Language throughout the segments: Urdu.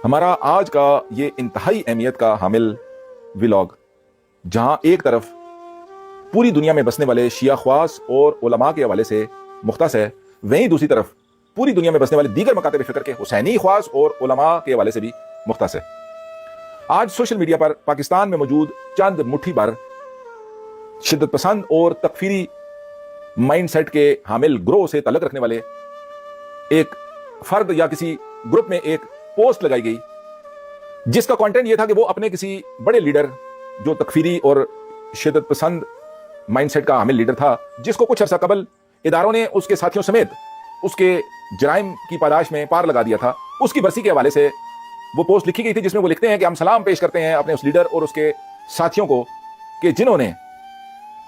ہمارا آج کا یہ انتہائی اہمیت کا حامل ولاگ، جہاں ایک طرف پوری دنیا میں بسنے والے شیعہ خواص اور علماء کے حوالے سے مختص ہے، وہیں دوسری طرف پوری دنیا میں بسنے والے دیگر مکاتب فکر کے حسینی خواص اور علماء کے حوالے سے بھی مختص ہے۔ آج سوشل میڈیا پر پاکستان میں موجود چند مٹھی بھر شدت پسند اور تکفیری مائنڈ سیٹ کے حامل گروہ سے تعلق رکھنے والے ایک فرد یا کسی گروپ میں ایک پوسٹ لگائی گئی، جس کا کانٹینٹ یہ تھا کہ وہ اپنے کسی بڑے لیڈر جو تکفیری اور شدت پسند مائنڈ سیٹ کا حامل لیڈر تھا، جس کو کچھ عرصہ قبل اداروں نے اس کے ساتھیوں سمیت اس کے جرائم کی پاداش میں پار لگا دیا تھا، اس کی برسی کے حوالے سے وہ پوسٹ لکھی گئی تھی، جس میں وہ لکھتے ہیں کہ ہم سلام پیش کرتے ہیں اپنے اس لیڈر اور اس کے ساتھیوں کو کہ جنہوں نے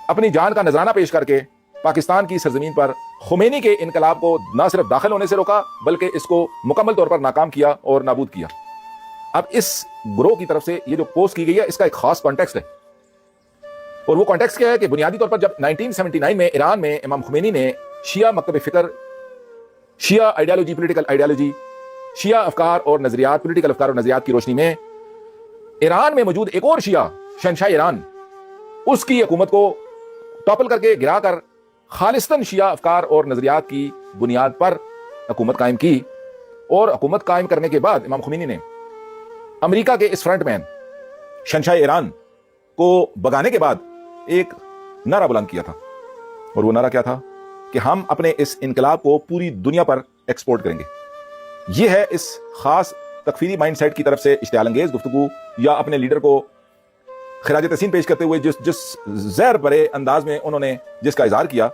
اپنی جان کا نذرانہ پیش کر کے پاکستان کی سرزمین پر خمینی کے انقلاب کو نہ صرف داخل ہونے سے روکا بلکہ اس کو مکمل طور پر ناکام کیا اور نابود کیا۔ اب اس گروہ کی طرف سے یہ جو پوسٹ کی گئی ہے، اس کا ایک خاص کانٹیکسٹ ہے، اور وہ کانٹیکسٹ کیا ہے کہ بنیادی طور پر جب 1979 میں ایران میں امام خمینی نے شیعہ مکتب فکر، شیعہ آئیڈیالوجی، پولیٹیکل آئیڈیالوجی، شیعہ افکار اور نظریات، پولیٹیکل افکار اور نظریات کی روشنی میں ایران میں موجود ایک اور شیعہ شہنشاہ ایران، اس کی حکومت کو ٹاپل کر کے گرا کر خالصتاً شیعہ افکار اور نظریات کی بنیاد پر حکومت قائم کی، اور حکومت قائم کرنے کے بعد امام خمینی نے امریکہ کے اس فرنٹ مین شہنشاہ ایران کو بگانے کے بعد ایک نعرہ بلند کیا تھا، اور وہ نعرہ کیا تھا کہ ہم اپنے اس انقلاب کو پوری دنیا پر ایکسپورٹ کریں گے۔ یہ ہے اس خاص تکفیری مائنڈ سیٹ کی طرف سے اشتعال انگیز گفتگو، یا اپنے لیڈر کو خراج تحسین پیش کرتے ہوئے جس زہر بھرے انداز میں انہوں نے جس کا اظہار کیا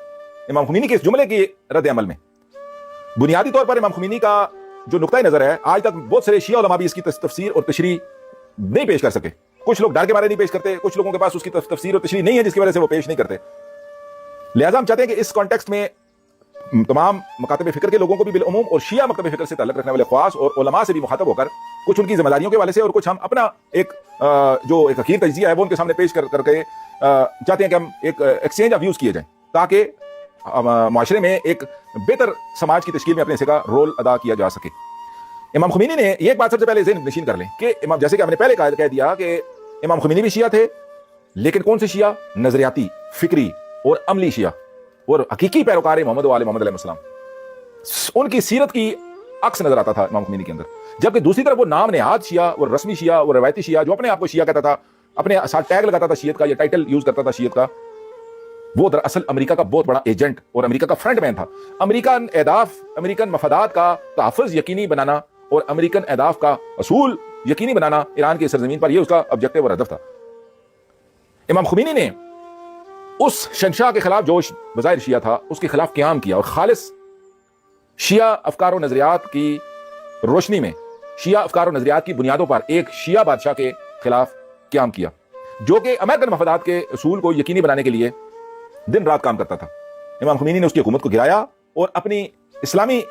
امام خمینی کے اس جملے کی رد عمل میں۔ بنیادی طور پر امام خمینی کا جو نقطہ نظر ہے، آج تک بہت سارے شیعہ علماء بھی اس کی تفسیر اور تشریح نہیں پیش کر سکے۔ کچھ لوگ ڈر کے بارے نہیں پیش کرتے، کچھ لوگوں کے پاس اس کی تفسیر اور تشریح نہیں ہے، جس کی وجہ سے وہ پیش نہیں کرتے۔ لہٰذا ہم چاہتے ہیں کہ اس کانٹیکسٹ میں تمام مکاتب فکر کے لوگوں کو بھی بالعموم اور شیعہ مکتب فکر سے تعلق رکھنے والے خواص اور علماء سے بھی مخاطب ہو کر کچھ ان کی ذمہ داریوں کے حوالے سے اور کچھ ہم اپنا ایک جو ایک حقیر تجزیہ ہے وہ ان کے سامنے پیش کر کے چاہتے ہیں کہ ہم ایک ایکسچینج آف ویوز کیے جائیں، تاکہ معاشرے میں ایک بہتر سماج کی تشکیل میں اپنے حصے کا رول ادا کیا جا سکے۔ امام خمینی نے یہ ایک بات سب سے پہلے ذہن نشین کر لیں کہ جیسے کہ ہم نے پہلے کہہ دیا کہ امام خمینی بھی شیعہ تھے، لیکن کون سے شیعہ؟ نظریاتی، فکری اور عملی شیعہ، اور حقیقی پیروکار محمد و آل محمد علیہ السلام۔ ان کی سیرت کی عکس نظر آتا تھا امام خمینی کے اندر، جبکہ دوسری طرف وہ نام نہاد شیعہ اور رسمی شیعہ اور روایتی شیعہ جو اپنے آپ کو شیعہ کہتا تھا، اپنے ساتھ ٹیگ لگاتا تھا شیعت کا یا ٹائٹل یوز کرتا تھا شیعت کا، وہ دراصل امریکہ کا بہت بڑا ایجنٹ اور امریکہ کا فرنٹ مین تھا۔ امریکن اہداف، امریکن مفادات کا تحفظ یقینی بنانا اور امریکن اہداف کا اصول یقینی بنانا ایران کی سرزمین پر، یہ اس کا آبجیکٹو اور ہدف تھا۔ امام خمینی نے اس شہنشاہ کے خلاف جو بظاہر شیعہ تھا اس کے خلاف قیام کیا، اور خالص شیعہ افکار و نظریات کی روشنی میں، شیعہ افکار و نظریات کی بنیادوں پر ایک شیعہ بادشاہ کے خلاف قیام کیا، جو کہ امریکن مفادات کے اصول کو یقینی بنانے کے لیے دن رات کام کرتا تھا۔ امام خمینی نے اس کی حکومت کو گرایا اور اپنی اسلامی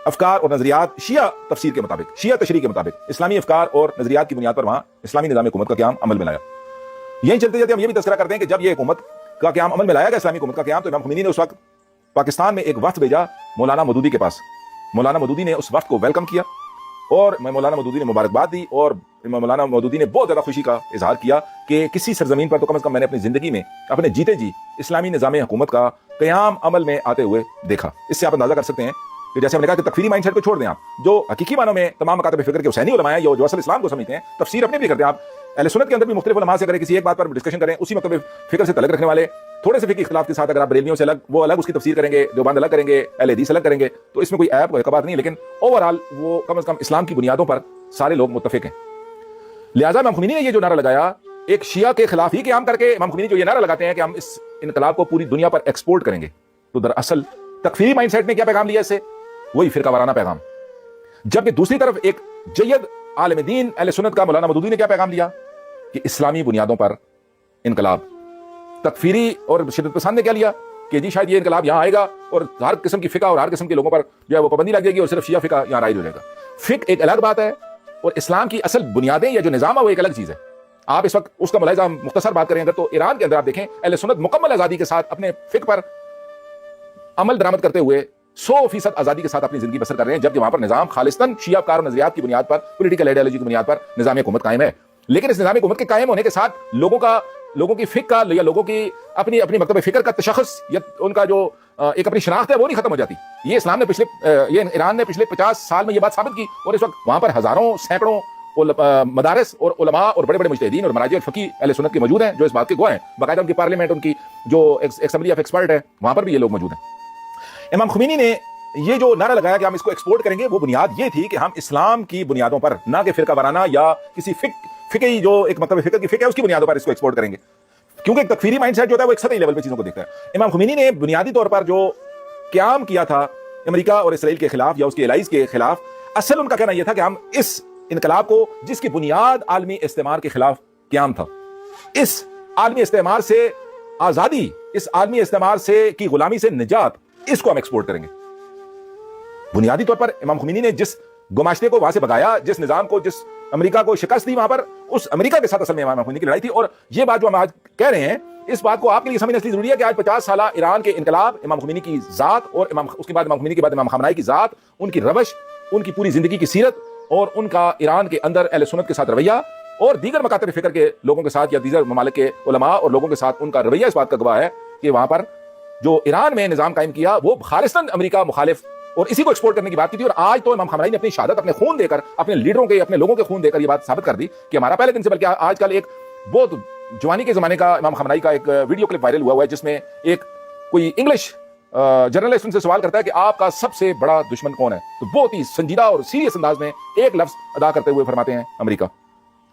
افکار اور نظریات، شیعہ تفسیر کے مطابق، شیعہ تشریح کے مطابق اسلامی افکار اور نظریات کی بنیاد پر وہاں اسلامی نظام حکومت کا قیام عمل میں لایا۔ یہیں چلتے جاتے ہم یہ بھی تذکرہ کرتے ہیں کہ جب یہ حکومت کا قیام عمل میں لایا گیا، اسلامی حکومت کا قیام، تو امام خمینی نے اس وقت پاکستان میں ایک وفد بھیجا مولانا مودودی کے پاس۔ مولانا مودودی نے اس وفد کو ویلکم کیا، اور مولانا مودودی نے مبارکباد دی، اور مولانا مودودی نے بہت زیادہ خوشی کا اظہار کیا کہ کسی سرزمین پر تو کم از کم میں نے اپنی زندگی میں اپنے جیتے جی اسلامی نظام حکومت کا قیام عمل میں آتے ہوئے دیکھا۔ اس سے آپ اندازہ کر سکتے ہیں کہ جیسے ہم نے کہا کہ تکفیری مائنڈ سیٹ کو چھوڑ دیں، آپ جو حقیقی معنوں میں تمام مکاتب فکر کے حسینی علماء ہیں، جو اصل اسلام کو سمجھتے ہیں، تفسیر اپنے بھی کرتے ہیں، آپ اہل سنت کے اندر بھی مختلف علماء سے اگر کسی ایک بات پر ڈسکشن کریں، اسی مکتب فکر سے تعلق رکھنے والے تھوڑے سے فقہی اختلاف کے ساتھ اگر آپ بریلویوں سے الگ، وہ الگ اس کی تفسیر کریں گے، دیوبند الگ کریں گے، اہل حدیث الگ کریں گے، تو اس میں کوئی عیب کا بات نہیں، لیکن اوورآل وہ کم از کم اسلام کی بنیادوں پر سارے لوگ متفق ہیں۔ لہٰذا امام خمینی نے یہ جو نعرہ لگایا، ایک شیعہ کے خلاف ہی قیام کر کے امام خمینی جو یہ نعرہ لگاتے ہیں کہ ہم اس انقلاب کو پوری دنیا پر ایکسپورٹ کریں گے، تو دراصل تکفیری مائنڈ سیٹ نے کیا پیغام لیا اس سے؟ وہی فرقہ وارانہ پیغام۔ جبکہ دوسری طرف ایک جید عالم دین اہل سنت کا مولانا مودودی نے کیا پیغام لیا کہ اسلامی بنیادوں پر انقلاب۔ تکفیری اور شدت پسند نے کیا لیا کہ جی شاید یہ انقلاب یہاں آئے گا اور ہر قسم کی فقہ اور ہر قسم کے لوگوں پر جو ہے وہ پابندی لگ جائے گی اور صرف شیعہ فقہ یہاں رائج ہو جائے گا۔ فقہ ایک الگ بات ہے، اور اسلام کی اصل بنیادیں یا جو نظام ہے وہ ایک الگ چیز ہے۔ آپ اس وقت اس کا ملاحظہ مختصر بات کریں اگر تو ایران کے اندر آپ دیکھیں اہل سنت مکمل آزادی کے ساتھ اپنے فقہ پر عمل درآمد کرتے ہوئے 100% آزادی کے ساتھ اپنی زندگی بسر کر رہے ہیں، جبکہ وہاں پر نظام خالصتاً شیعہ کار اور نظریات کی بنیاد پر، پولیٹیکل آئیڈیالوجی کی بنیاد پر نظام حکومت قائم ہے۔ لیکن اس نظام حکومت کے قائم ہونے کے ساتھ لوگوں کی فکر کا یا لوگوں کی اپنی مکتب فکر کا تشخص یا ان کا جو ایک اپنی شناخت ہے وہ نہیں ختم ہو جاتی۔ یہ اسلام نے ایران نے پچھلے 50 سال میں یہ بات ثابت کی، اور اس وقت وہاں پر ہزاروں سینکڑوں مدارس اور علماء اور بڑے بڑے مجتہدین اور مراجع اور فقی اہل سنت کے موجود ہیں جو اس بات کے گواہ ہیں، باقاعدہ ان کی پارلیمنٹ، ان کی جو اسمبلی آف ایکسپرٹ ہے، وہاں پر بھی یہ لوگ موجود ہیں۔ امام خمینی نے یہ جو نعرہ لگایا کہ ہم اس کو ایکسپورٹ کریں گے، وہ بنیاد یہ تھی کہ ہم اسلام کی بنیادوں پر، نہ کہ فرقہ وارانہ یا کسی فقہی جو ایک مطلب فکر کی فکر ہے اس کی بنیادوں پر اس کو ایکسپورٹ کریں گے، کیونکہ ایک تکفیری مائنڈ سیٹ جو ہوتا ہے وہ ایک سطحی لیول پہ چیزوں کو دیکھتا ہے۔ امام خمینی نے بنیادی طور پر جو قیام کیا تھا امریکہ اور اسرائیل کے خلاف یا اس کے الائز کے خلاف، اصل ان کا کہنا یہ تھا کہ ہم اس انقلاب کو، جس کی بنیاد عالمی استعمار کے خلاف قیام تھا، اس عالمی استعمار سے آزادی، اس عالمی استعمار سے کی غلامی سے نجات، اس کو ہم ایکسپورٹ کریں گے۔ بنیادی طور پر امام خمینی نے جس گماشتے کو وہاں سے بگایا، جس نظام کو، جس امریکہ کو شکست دی وہاں پر، اس امریکہ کے ساتھ اصل میں امام خمینی کی لڑائی تھی۔ اور یہ بات جو ہم آج کہہ رہے ہیں، اس بات کو آپ کے لیے سمجھنا اس لیے ضروری ہے کہ آج 50 سالہ ایران کے انقلاب، امام خمینی کی ذات اور اس کے بعد امام خمینی کے بعد امام خامنہئی کی ذات، ان کی روش، ان کی پوری زندگی کی سیرت اور ان کا ایران کے اندر اہل سنت کے ساتھ رویہ اور دیگر مکاتب فکر کے لوگوں کے ساتھ یا دیگر ممالک کے علماء اور لوگوں کے ساتھ ان کا رویہ اس بات کا گواہ ہے کہ وہاں پر جو ایران میں نظام قائم کیا وہ خالصتاً امریکہ مخالف، اور اسی کو ایکسپورٹ کرنے کی بات کی تھی۔ اور آج تو امام خامنہئی نے اپنی شہادت، اپنے خون دے کر، اپنے لیڈروں کے، اپنے لوگوں کے خون دے کر یہ بات ثابت کر دی کہ ہمارا پہلے دن سے، بلکہ آج کل ایک بہت جوانی کے زمانے کا امام خامنہئی کا ایک ویڈیو کلپ وائرل ہوا ہے جس میں ایک کوئی انگلش جرنلسٹ ان سے سوال کرتا ہے کہ آپ کا سب سے بڑا دشمن کون ہے، تو بہت ہی سنجیدہ اور سیریس انداز میں ایک لفظ ادا کرتے ہوئے فرماتے ہیں امریکہ۔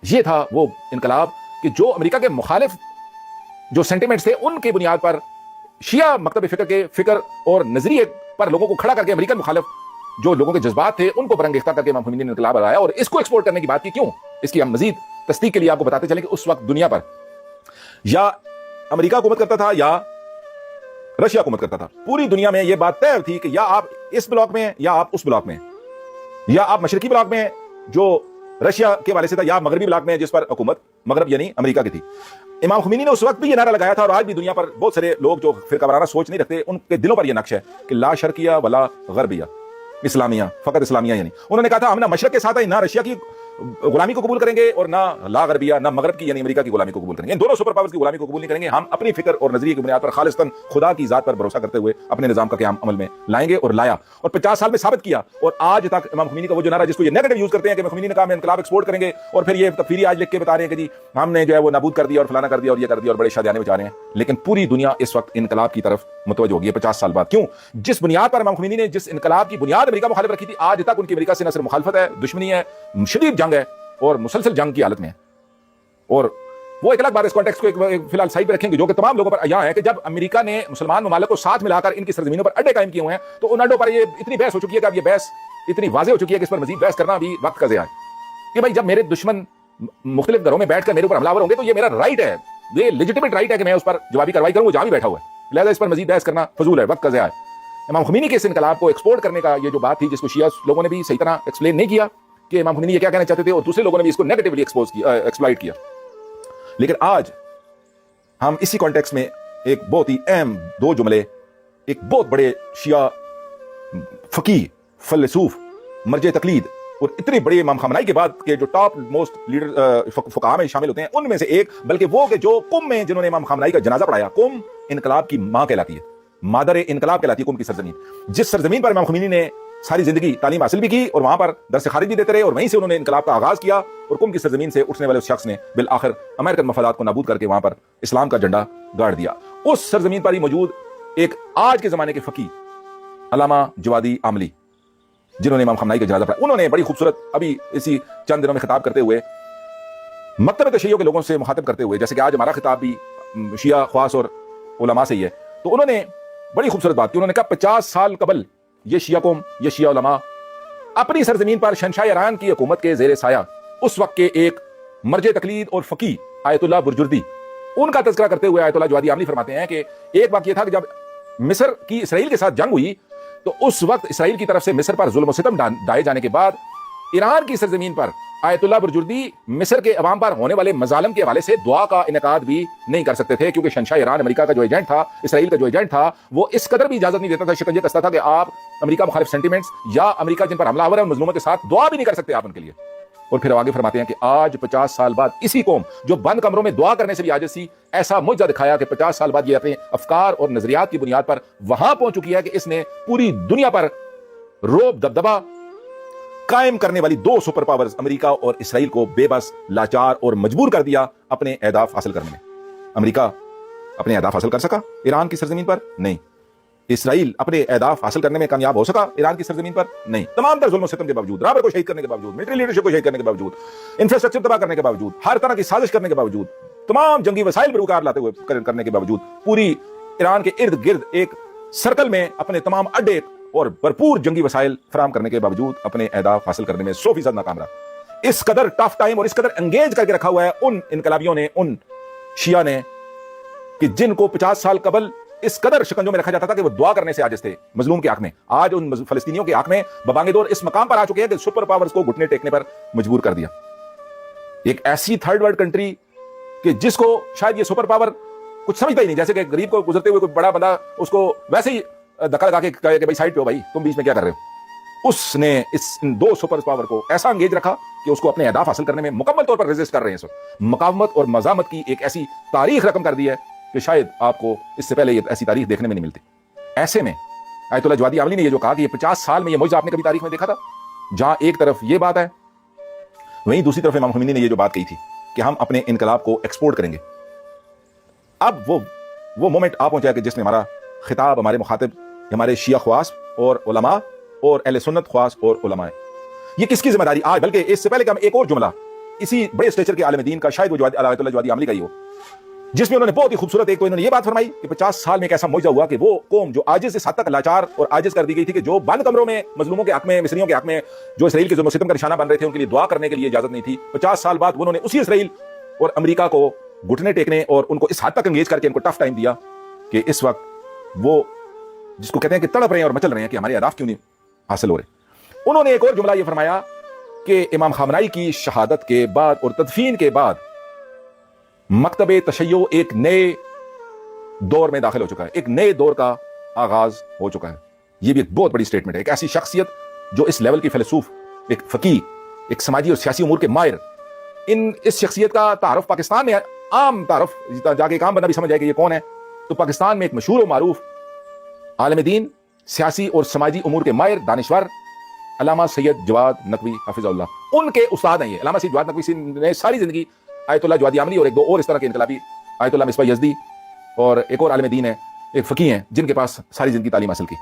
یہ تھا وہ انقلاب کہ جو امریکہ کے مخالف جو سینٹیمنٹس تھے ان کے بنیاد پر شیعہ مکتب فکر کے فکر اور نظریے پر لوگوں کو کھڑا کر کے امریکن مخالف جو لوگوں کے جذبات تھے ان کو برانگیختہ کر کے امام خمینی نے انقلاب لگایا۔ اور اس کو ایکسپورٹ کرنے کی بات کی کیوں، اس کی ہم مزید تصدیق کے لیے آپ کو بتاتے چلیں کہ اس وقت دنیا پر یا امریکہ حکومت کرتا تھا یا رشیا حکومت کرتا تھا۔ پوری دنیا میں یہ بات طے تھی کہ یا آپ اس بلاک میں ہیں یا آپ اس بلاک میں ہیں، یا آپ مشرقی بلاک میں ہیں جو رشیا کے والے سے تھا، یا مغربی بلاک میں جس پر حکومت مغرب یعنی امریکہ کی تھی۔ امام خمینی نے اس وقت بھی یہ نعرہ لگایا تھا، اور آج بھی دنیا پر بہت سارے لوگ جو فرقہ وارانہ سوچ نہیں رکھتے ان کے دلوں پر یہ نقش ہے کہ لا شرقیہ ولا غربیہ، اسلامیہ، فقط اسلامیہ یعنی انہوں نے کہا تھا ہم نہ مشرق کے ساتھ ہیں، نہ رشیا کی غلامی کو قبول کریں گے، اور نہ لا غربیہ، نہ مغرب کی یعنی امریکہ کی غلامی کو قبول کریں گے۔ ان دونوں سپر پاورز کی غلامی کو قبول نہیں کریں گے۔ ہم اپنی فکر اور نظریے کی بنیاد پر خالصتاً خدا کی ذات پر بھروسہ کرتے ہوئے اپنے نظام کا قیام عمل میں لائیں گے، اور لایا، اور 50 سال میں ثابت کیا۔ اور آج تک امام خمینی کا وہ جو نعرہ جس کو یہ نیگیٹو یوز کرتے ہیں کہ امام خمینی نے کہا ہم انقلاب ایکسپورٹ کریں گے، اور پھر یہ تکفیری آج لکھ کے بتا رہے ہیں کہ جی ہم نے جو ہے وہ نابود کر دیا اور فلانا کر دیا اور یہ کر دیا اور بڑے شادیانے بچا رہے ہیں، لیکن پوری دنیا اس وقت انقلاب کی طرف متوجہ ہوگی 50 سال بعد۔ کیوں؟ جس بنیاد پر امام خمینی نے جس انقلاب کی بنیاد امریکہ مخالف رکھی تھی، آج تک ان کی امریکہ سے نہ صرف مخالفت ہے، دشمنی ہے، شدید جنگ ہے اور مسلسل جنگ کی حالت میں ہے۔ اور وہ ایک الگ بات، اس کانٹیکسٹ کو ایک فی الحال صحیح پہ رکھیں گے جو کہ تمام لوگوں پر عیاں ہے کہ جب امریکہ نے مسلمان ممالک کو ساتھ ملا کر ان کی سرزمینوں پر اڈے قائم کیے ہوئے ہیں، تو ان اڈوں پر یہ اتنی بحث ہو چکی ہے کہ اب یہ بحث اتنی واضح ہو چکی ہے کہ اس پر مزید بحث کرنا بھی وقت کا ضیاع ہے کہ بھائی جب میرے دشمن مختلف گھروں میں بیٹھ کر میرے اوپر حملہ آور ہوں گے تو یہ میرا رائٹ ہے، یہ لیجیٹیمیٹ رائٹ ہے کہ میں اس پر جوابی کارروائی کروں، وہ جہاں بھی بیٹھا ہوا ہے، لہٰذا اس پر مزید بحث کرنا فضول ہے، وقت کا ضیاع ہے۔ امام خمینی کے اس انقلاب کو ایکسپورٹ کرنے کا یہ جو بات تھی، جس کو شیعہ لوگوں نے بھی صحیح طرح ایکسپلین نہیں کیا کہ امام خمینی یہ کیا کہنا چاہتے تھے، اور دوسرے لوگوں نے بھی اس کو نیگیٹیولی ایکسپلائٹ کیا۔ لیکن آج ہم اسی کانٹیکسٹ میں ایک بہت ہی اہم دو جملے ایک بہت بڑے شیعہ فقیہ، فیلسوف، مرجع تقلید اور اتنے بڑے امام خامنہئی کے بعد کے جو ٹاپ موسٹ لیڈر فقہاء میں شامل ہوتے ہیں ان میں سے ایک، بلکہ وہ کہ جو قم میں جنہوں نے امام خامنہئی کا جنازہ پڑھایا، قم انقلاب کی ماں کہلاتی ہے، مادر انقلاب کہلاتی ہے قم کی سرزمین، جس سرزمین پر امام خمینی نے ساری زندگی تعلیم حاصل بھی کی اور وہاں پر درس خارج بھی دیتے رہے، اور وہیں سے انہوں نے انقلاب کا آغاز کیا، اور قم کی سرزمین سے اٹھنے والے اس شخص نے بالآخر امریکن مفادات کو نابود کر کے وہاں پر اسلام کا جھنڈا گاڑ دیا۔ اس سرزمین پر ہی موجود ایک آج کے زمانے کے فقیہ علامہ جوادی عاملی، جنہوں نے امام خامنہئی کا جنازہ پڑھا، انہوں نے بڑی خوبصورت ابھی اسی چند دنوں میں خطاب کرتے ہوئے مکتب تشیع کے لوگوں سے مخاطب کرتے ہوئے، جیسے کہ آج ہمارا خطاب بھی شیعہ خواص اور علماء سے ہی ہے، تو انہوں نے بڑی خوبصورت بات کی، انہوں نے کہا 50 سال قبل یہ شیعہ قوم، یہ شیعہ علماء اپنی سرزمین پر شہنشاہ ایران کی حکومت کے زیر سایہ اس وقت کے ایک مرجع تقلید اور فقیہ آیت اللہ برجردی، ان کا تذکرہ کرتے ہوئے آیت اللہ جوادی عاملی فرماتے ہیں کہ ایک وقت یہ تھا کہ جب مصر کی اسرائیل کے ساتھ جنگ ہوئی تو اس وقت اسرائیل کی طرف سے مصر پر ظلم و ستم ڈھائے جانے کے بعد ایران کی سرزمین پر آیت اللہ برجردی مصر کے عوام پر ہونے والے مظالم کے حوالے سے دعا کا انعقاد بھی نہیں کر سکتے تھے، کیونکہ شہنشاہ ایران امریکہ کا جو ایجنٹ تھا، اسرائیل کا جو ایجنٹ تھا، وہ اس قدر بھی اجازت نہیں دیتا تھا، شکنجے کستا تھا کہ آپ امریکہ مخالف سینٹیمنٹس یا امریکہ جن پر حملہ آور ہے ان مظلوموں کے ساتھ دعا بھی نہیں کر سکتے آپ ان کے لیے۔ اور پھر آگے فرماتے ہیں کہ آج 50 سال بعد اسی قوم جو بند کمروں میں دعا کرنے سے بھی عاجز تھی، ایسا معجزہ دکھایا کہ 50 سال بعد یہ اپنے افکار اور نظریات کی بنیاد پر وہاں پہنچ چکی ہے کہ اس نے پوری دنیا پر روب دبدبا قائم کرنے والی دو سپر پاورز امریکہ اور اسرائیل کو بے بس، لاچار اور مجبور کر دیا اپنے اہداف حاصل کرنے میں۔ امریکہ اپنے اہداف حاصل کر سکا ایران کی سرزمین پر؟ نہیں۔ اسرائیل اپنے اہداف حاصل کرنے میں کامیاب ہو سکا ایران کی سرزمین پر؟ نہیں۔ تمام تر ظلم و ستم کے باوجود، رابر کو شہید کرنے کے باوجود، ملٹری لیڈرشپ کو شہید کرنے کے باوجود، انفراسٹرکچر تباہ کرنے کے باوجود، ہر طرح کی سازش کرنے کے باوجود، تمام جنگی وسائل بروکار لاتے ہوئے کرنے کے باوجود، پوری ایران کے ارد گرد ایک سرکل میں اپنے تمام اڈے اور بھرپور جنگی وسائل فراہم کرنے کے باوجود اپنے اہداف حاصل کرنے میں 100% ناکام رہا۔ اس قدر ٹف ٹائم اور اس قدر انگیج کر کے رکھا ہوا ہے ان انقلابیوں نے، ان شیعہ نے، کہ جن کو 50 سال قبل اس قدر شکنجوں میں رکھا جاتا تھا کہ وہ دعا کرنے سے عاجز تھے مظلوم کے حق میں، آج ان فلسطینیوں کے حق میں ببانگ دور اس مقام پر آ چکے ہیں کہ سپر پاورز کو گھٹنے ٹیکنے پر مجبور کر دیا۔ ایک ایسی تھرڈ ورلڈ کنٹری کہ جس کو شاید یہ سپر پاور کچھ سمجھتا ہی نہیں، جیسے کہ غریب کو گزرتے ہوئے کوئی بڑا بندہ اس کو ویسے ہی دھکا لگا کے کہے کہ بھائی سائڈ پہ ہو، بھائی تم بیچ میں کیا کر رہے ہو۔ اس نے ان دو سپر پاور کو ایسا انگیج رکھا کہ اس کو اپنے اہداف حاصل کرنے میں مکمل طور پر ریزسٹ کر رہے ہیں۔ اس وقت مقاومت اور مزاحمت کی ایک ایسی تاریخ رقم کر دی ہے کہ شاید آپ کو اس سے پہلے یہ ایسی تاریخ دیکھنے میں نہیں ملتی۔ ایسے میں آیت اللہ جوادی عاملی نے یہ جو کہا کہ یہ 50 سال میں یہ معجزہ آپ نے کبھی تاریخ میں دیکھا تھا، جہاں ایک طرف یہ بات ہے وہیں دوسری طرف امام خمینی نے یہ جو بات کہی تھی کہ ہم اپنے انقلاب کو ایکسپورٹ کریں گے۔ اب وہ مومنٹ آ پہنچا ہے کہ جس میں ہمارا خطاب ہمارے مخاطب ہمارے شیعہ خواص اور علماء اور اہل سنت خواص اور علماء ہے۔ یہ کس کی ذمہ داری آج، بلکہ اس سے پہلے کہ ہم ایک اور جملہ اسی بڑے اسٹیچر کے عالم دین کا، شاید وہ آیت اللہ جوادی عاملی کا ہی ہو، جس میں انہوں نے بہت ہی خوبصورت ایک تو انہوں نے یہ بات فرمائی کہ 50 سال میں ایک ایسا معجزہ ہوا کہ وہ قوم جو عاجز اس حد تک لاچار اور عاجز کر دی گئی تھی کہ جو بند کمروں میں مظلوموں کے حق میں، مصریوں کے حق میں، جو اسرائیل کے ظلم و ستم کا نشانہ بن رہے تھے، ان کے لیے دعا کرنے کے لیے اجازت نہیں تھی۔ 50 سال بعد انہوں نے اسی اسرائیل اور امریکہ کو گھٹنے ٹیکنے اور ان کو اس حد تک انگیج کر کے ان کو ٹف ٹائم دیا کہ اس وقت وہ جس کو کہتے ہیں کہ تڑپ رہے ہیں اور مچل رہے ہیں کہ ہمارے اہداف کیوں نہیں حاصل ہو رہے۔ انہوں نے ایک اور جملہ یہ فرمایا کہ امام خامنائی کی شہادت کے بعد اور تدفین کے بعد مکتب تشیع ایک نئے دور میں داخل ہو چکا ہے، ایک نئے دور کا آغاز ہو چکا ہے۔ یہ بھی ایک بہت بڑی سٹیٹمنٹ ہے۔ ایک ایسی شخصیت جو اس لیول کی فیلسوف، ایک فقیہ، ایک سماجی اور سیاسی امور کے ماہر، اس شخصیت کا تعارف پاکستان میں عام تعارف جا کے ایک عام بندہ بھی سمجھ جائے کہ یہ کون ہے، تو پاکستان میں ایک مشہور و معروف عالم دین، سیاسی اور سماجی امور کے ماہر، دانشور علامہ سید جواد نقوی حافظ اللہ، ان کے استاد ہیں یہ۔ علامہ سید جواد نقوی نے ساری زندگی آیت اللہ جوادی عاملی اور ایک دو اور اس طرح کے انقلابی، آیت اللہ مصباح یزدی اور ایک اور عالم دین ہے، ایک فقیہ ہیں جن کے پاس ساری زندگی تعلیم حاصل کی،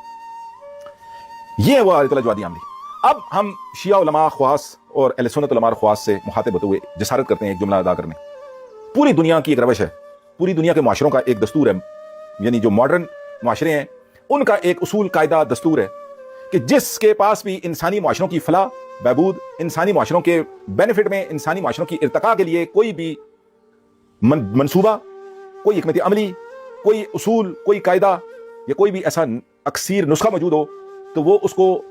یہ وہ آیت اللہ جوادی عاملی۔ اب ہم شیعہ علماء خواص اور اہل سنت علماء خواص سے مخاطب ہوتے ہوئے جسارت کرتے ہیں ایک جملہ ادا کرنے۔ پوری دنیا کی ایک روش ہے، پوری دنیا کے معاشروں کا ایک دستور ہے، یعنی جو ماڈرن معاشرے ہیں ان کا ایک اصول قاعدہ دستور ہے کہ جس کے پاس بھی انسانی معاشروں کی فلاح بہبود، انسانی معاشروں کے بینیفٹ میں، انسانی معاشروں کی ارتقاء کے لیے کوئی بھی منصوبہ، کوئی حکمت عملی، کوئی اصول، کوئی قاعدہ یا کوئی بھی ایسا اکثیر نسخہ موجود ہو، تو وہ اس کو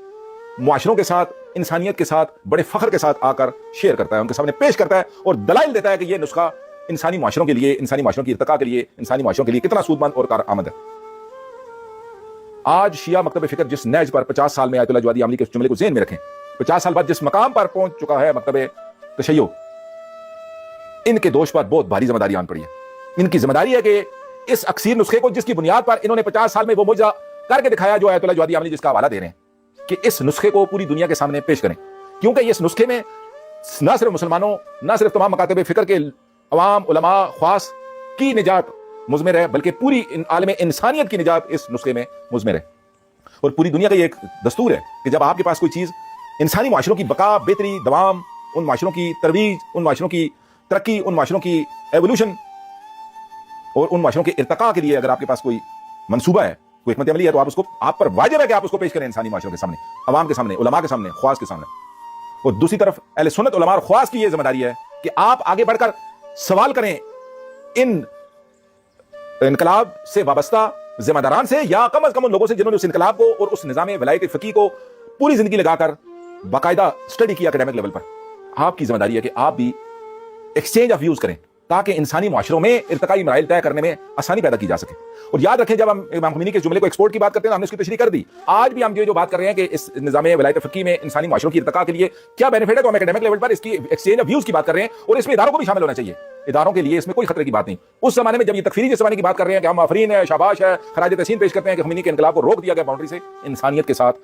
معاشروں کے ساتھ، انسانیت کے ساتھ بڑے فخر کے ساتھ آ کر شیئر کرتا ہے، ان کے سامنے پیش کرتا ہے اور دلائل دیتا ہے کہ یہ نسخہ انسانی معاشروں کے لیے، انسانی معاشروں کی ارتقاء کے لیے، انسانی معاشروں کے لیے کتنا سود مند اور کارآمد ہے۔ آج شیعہ مکتب فکر جس نہج پر 50 سال میں آیت اللہ جوادی عاملی کے اس جملے کو ذہن میں رکھیں، 50 سال بعد جس مقام پر پہنچ چکا ہے مکتب تشیع، ان کے دوش پر بہت بھاری ذمہ داری آن پڑی ہے۔ ان کی ذمہ داری ہے کہ اس اکثیر نسخے کو جس کی بنیاد پر انہوں نے 50 سال میں وہ معجزہ کر کے دکھایا جو آیت اللہ جوادی عاملی جس کا حوالہ دے رہے ہیں، کہ اس نسخے کو پوری دنیا کے سامنے پیش کریں، کیونکہ اس نسخے میں نہ صرف مسلمانوں، نہ صرف تمام مکاتب فکر کے عوام، علماء، خواص کی نجات مضمر ہے، بلکہ پوری عالم انسانیت کی نجات اس نسخے میں مضمر ہے۔ اور پوری دنیا کا یہ ایک دستور ہے کہ جب آپ کے پاس کوئی چیز انسانی معاشروں کی بقا، بہتری، دوام، ان معاشروں کی ترویج، ان معاشروں کی ترقی، ان معاشروں کی ایوولوشن اور ان معاشروں کے ارتقاء کے لیے اگر آپ کے پاس کوئی منصوبہ ہے، کوئی حکمت عملی ہے، تو آپ اس کو، آپ پر واجب ہے کہ آپ اس کو پیش کریں انسانی معاشروں کے سامنے، عوام کے سامنے، علماء کے سامنے، خواص کے سامنے۔ اور دوسری طرف اہل سنت علماء اور خواص کی یہ ذمہ داری ہے کہ آپ آگے بڑھ کر سوال کریں ان انقلاب سے وابستہ ذمہ داران سے، یا کم از کم ان لوگوں سے جنہوں نے اس انقلاب کو اور اس نظام ولایت فقیہ کو پوری زندگی لگا کر باقاعدہ اسٹڈی کیا اکیڈمک لیول پر، آپ کی ذمہ داری ہے کہ آپ بھی ایکسچینج آف ویوز کریں تاکہ انسانی معاشروں میں ارتقائی مراحل طے کرنے میں آسانی پیدا کی جا سکے. اور یاد رکھیں جب ہم امام خمینی کے جملے کو ایکسپورٹ کی بات کرتے ہیں ہم نے اس کی تشریح کر دی. آج بھی ہم جو بات کر رہے ہیں کہ اس نظام ولایت فقیہ میں انسانی معاشروں کی ارتقاء کے لیے کیا بینیفٹ ہے, تو ہم اکیڈمک لیول پر اس کی ایکسچینج آف ویوز کی بات کر رہے ہیں اور اس میں اداروں کو بھی شامل ہونا چاہیے. اداروں کے لیے اس میں کوئی خطرے کی بات نہیں. اس زمانے میں جب یہ تکفیری کے زمانے کی بات کر رہے ہیں کہ ہم آفرین ہے, شاباش ہے, خراج تحسین پیش کرتے ہیں کہ خمینی کے انقلاب کو روک دیا گیا باؤنڈری سے, انسانیت کے ساتھ,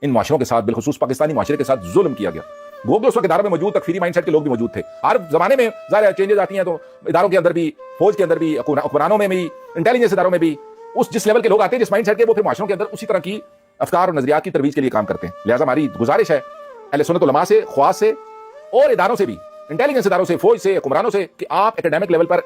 ان معاشروں کے ساتھ, بالخصوص پاکستانی معاشرے کے ساتھ ظلم کیا گیا. وہ اس وقت اداروں میں موجود تکفیری مائنڈ سیٹ کے لوگ بھی موجود تھے. ہر زمانے میں ظاہر چینجز آتی ہیں تو اداروں کے اندر بھی, فوج کے اندر بھی, حکمرانوں میں بھی, انٹیلیجنس اداروں میں بھی اس جس لیول کے لوگ آتے ہیں, جس مائنڈ سیٹ کے, وہ پھر معاشروں کے اندر اسی طرح کی افکار اور نظریات کی ترویج کے لیے کام کرتے ہیں. لہٰذا ہماری گزارش ہے اہل سنت علماء سے, خواص سے اور اداروں سے بھی, انٹیلیجنس اداروں سے, فوج سے, حکمرانوں سے, کہ آپ اکیڈمک لیول پر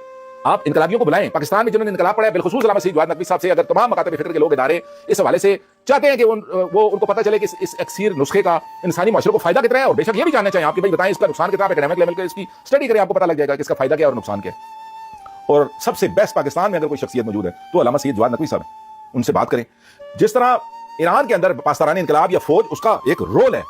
آپ انقلابیوں کو بلائیں. پاکستان میں جنہوں نے انقلاب پڑھا ہے, بالخصوص علامہ سید جواد نقوی صاحب سے, اگر تمام مکاتب فکر کے لوگ ادارے اس حوالے سے چاہتے ہیں کہ وہ ان کو پتہ چلے کہ اس اکسیر نسخے کا انسانی معاشروں کو فائدہ کتنا ہے, اور بے شک یہ بھی جاننا چاہیں آپ کہ بھائی بتائیں اس کا نقصان کتنا ہے, اکیڈمک لیول پہ اس کی اسٹڈی کریں, آپ کو پتہ لگ جائے گا کہ اس کا فائدہ کیا ہے اور نقصان کیا ہے. اور سب سے بیسٹ پاکستان میں اگر کوئی شخصیت موجود ہے تو علامہ سید جواد نقوی صاحب ہیں, ان سے بات کریں. جس طرح ایران کے اندر پاسداران انقلاب یا فوج اس کا ایک رول ہے,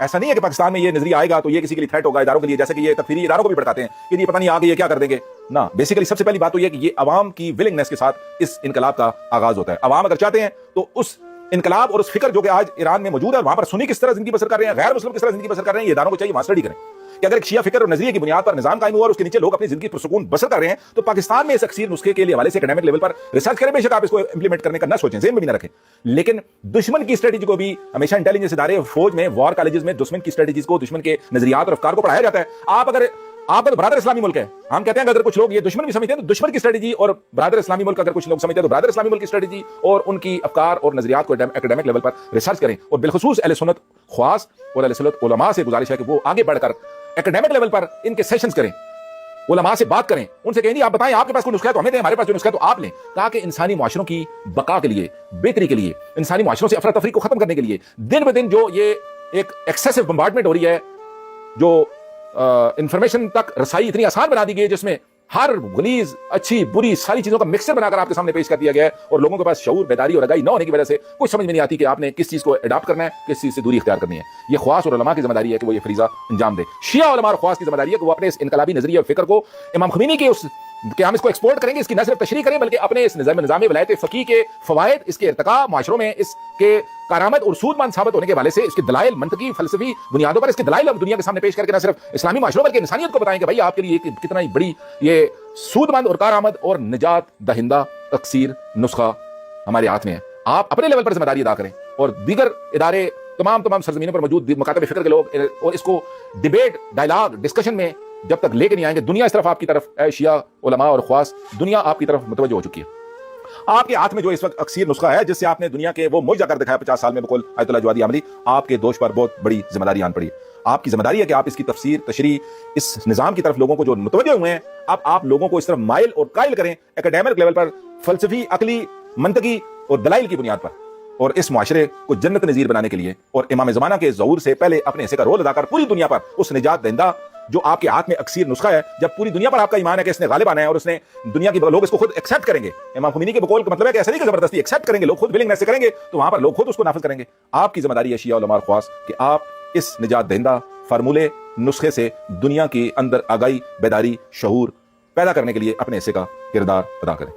ایسا نہیں ہے کہ پاکستان میں یہ نظریہ آئے گا تو یہ کسی کے لیے تھریٹ ہوگا اداروں کے لیے, جیسے کہ یہ تکفیری اداروں کو بھی بھڑکاتے ہیں کہ یہ پتہ نہیں آگے یہ کیا کر دیں گے. نہ, بیسیکلی سب سے پہلی بات تو یہ کہ یہ عوام کی ولنگنس کے ساتھ اس انقلاب کا آغاز ہوتا ہے. عوام اگر چاہتے ہیں تو اس انقلاب اور اس فکر جو کہ آج ایران میں موجود ہے, وہاں پر سنی کس طرح زندگی بسر کر رہے ہیں, غیر مسلم کس طرح زندگی بسر کر رہے ہیں, یہ اداروں کو چاہیے وہاں اسٹڈی کریں کہ اگر ایک شیعہ فکر اور نظریے کی بنیاد پر نظام قائم ہوا اور اس کے نیچے لوگ اپنی زندگی پرسکون بسر کر رہے ہیں, تو پاکستان میں اس اکثیر نسخے کے حوالے سے اکیڈمک لیول پر ریسرچ کریں. بے شک آپ اس کو امپلیمنٹ کرنے کا نہ سوچیں, ذہن میں بھی نہ رکھیں, لیکن دشمن کی اسٹریٹجی کو بھی ہمیشہ انٹیلیجنس ادارے, فوج میں, وار کالجز میں دشمن کی اسٹریٹجیز کو, دشمن کے نظریات اور افکار کو پڑھایا جاتا ہے. آپ کا برادر اسلامی ملک ہے, ہم کہتے ہیں کہ اگر کچھ لوگ یہ دشمن بھی سمجھتے ہیں تو دشمن کی اسٹریٹجی, اور برادر اسلامی ملک اگر کچھ لوگ سمجھتے ہیں تو برادر اسلامی ملک کی اسٹریٹجی اور ان کی افکار اور نظریات کو اکیڈمک لیول پر ریسرچ کریں. اور بالخصوص اہل سنت خواص اور اہل سنت علماء سے گزارش ہے کہ وہ آگے بڑھ کر اکیڈمک لیول پر ان کے سیشنز کریں, علماء سے بات کریں, ان سے کہیں جی آپ بتائیں آپ کے پاس کوئی نسخہ ہے تو ہمیں دیں, ہمارے پاس جو نسخہ ہے تو آپ لیں, تاکہ انسانی معاشروں کی بقا کے لیے, بہتری کے لیے, انسانی معاشروں سے افراتفری کو ختم کرنے کے لیے دن بہ دن جو یہ ایک ایکسیسو بمبارڈمنٹ ہو رہی ہے, جو انفارمیشن تک رسائی اتنی آسان بنا دی گئی ہے, جس میں ہر غلیظ اچھی بری ساری چیزوں کا مکسچر بنا کر آپ کے سامنے پیش کر دیا گیا ہے, اور لوگوں کے پاس شعور, بیداری اور آگاہی نہ ہونے کی وجہ سے کچھ سمجھ میں نہیں آتی کہ آپ نے کس چیز کو اڈاپٹ کرنا ہے, کس چیز سے دوری اختیار کرنی ہے. یہ خواص اور علماء کی ذمہ داری ہے کہ وہ یہ فریضہ انجام دے. شیعہ علماء اور خواص کی ذمہ داری ہے کہ وہ اپنے اس انقلابی نظریے اور فکر کو امام خمینی کے اس کہ ہم اس کو ایکسپورٹ کریں گے, اس کی نہ صرف تشریح کریں بلکہ اپنے اس نظام ولایت فقیہ کے فوائد, اس کے ارتقاء معاشروں میں اس کے کارآمد اور سود مند ثابت ہونے کے حوالے سے اس کے دلائل, منطقی فلسفی بنیادوں پر اس کے دلائل ہم دنیا کے سامنے پیش کر کے نہ صرف اسلامی معاشروں بلکہ انسانیت کو بتائیں کہ بھائی آپ کے لیے کتنا ہی بڑی یہ سود مند اور کارآمد اور نجات دہندہ تکثیر نسخہ ہمارے ہاتھ میں ہے. آپ اپنے لیول پر ذمہ داری ادا کریں, اور دیگر ادارے تمام سرزمینوں پر موجود مکاتب فکر کے لوگ, اور اس کو ڈیبیٹ, ڈائلاگ, ڈسکشن میں جب تک لے کے نہیں آئیں گے, دنیا اس طرف آپ کی طرف, اے شیعہ علماء اور خواص, دنیا آپ کی طرف متوجہ ہو چکی ہے. آپ کے ہاتھ میں جو اس وقت اکثیر نسخہ ہے جس سے آپ نے دنیا کے وہ معجزہ کر دکھایا 50 سال میں, بقول آیت اللہ جوادی عملی, آپ کے دوش پر بہت بڑی ذمہ داری آن پڑی ہے. آپ کی ذمہ داری ہے کہ آپ اس کی تفسیر, تشریح, اس نظام کی طرف لوگوں کو جو متوجہ ہوئے ہیں, اب آپ لوگوں کو اس طرف مائل اور قائل کریں اکیڈمک لیول پر, فلسفی, عقلی, منطقی اور دلائل کی بنیاد پر, اور اس معاشرے کو جنت نظیر بنانے کے لیے اور امام زمانہ کے ظہور سے پہلے اپنے حصے کا رول ادا کر پوری دنیا پر اس نجات دہندہ جو آپ کے ہاتھ میں اکثیر نسخہ ہے, جب پوری دنیا پر آپ کا ایمان ہے کہ اس نے غالب آنا ہے اور اس نے دنیا کے لوگ اس کو خود ایکسیپٹ کریں گے. امام خمینی کے بقول کا مطلب ہے کہ ایسا نہیں کہ زبردستی ایکسیپٹ کریں گے, لوگ خود ولنگنس سے کریں گے, تو وہاں پر لوگ خود اس کو نافذ کریں گے. آپ کی ذمہ داری ہے شیعہ علماء اور خواص کہ آپ اس نجات دہندہ فارمولے, نسخے سے دنیا کے اندر آگاہی, بیداری, شعور پیدا کرنے کے لیے اپنے حصے کا کردار ادا کریں.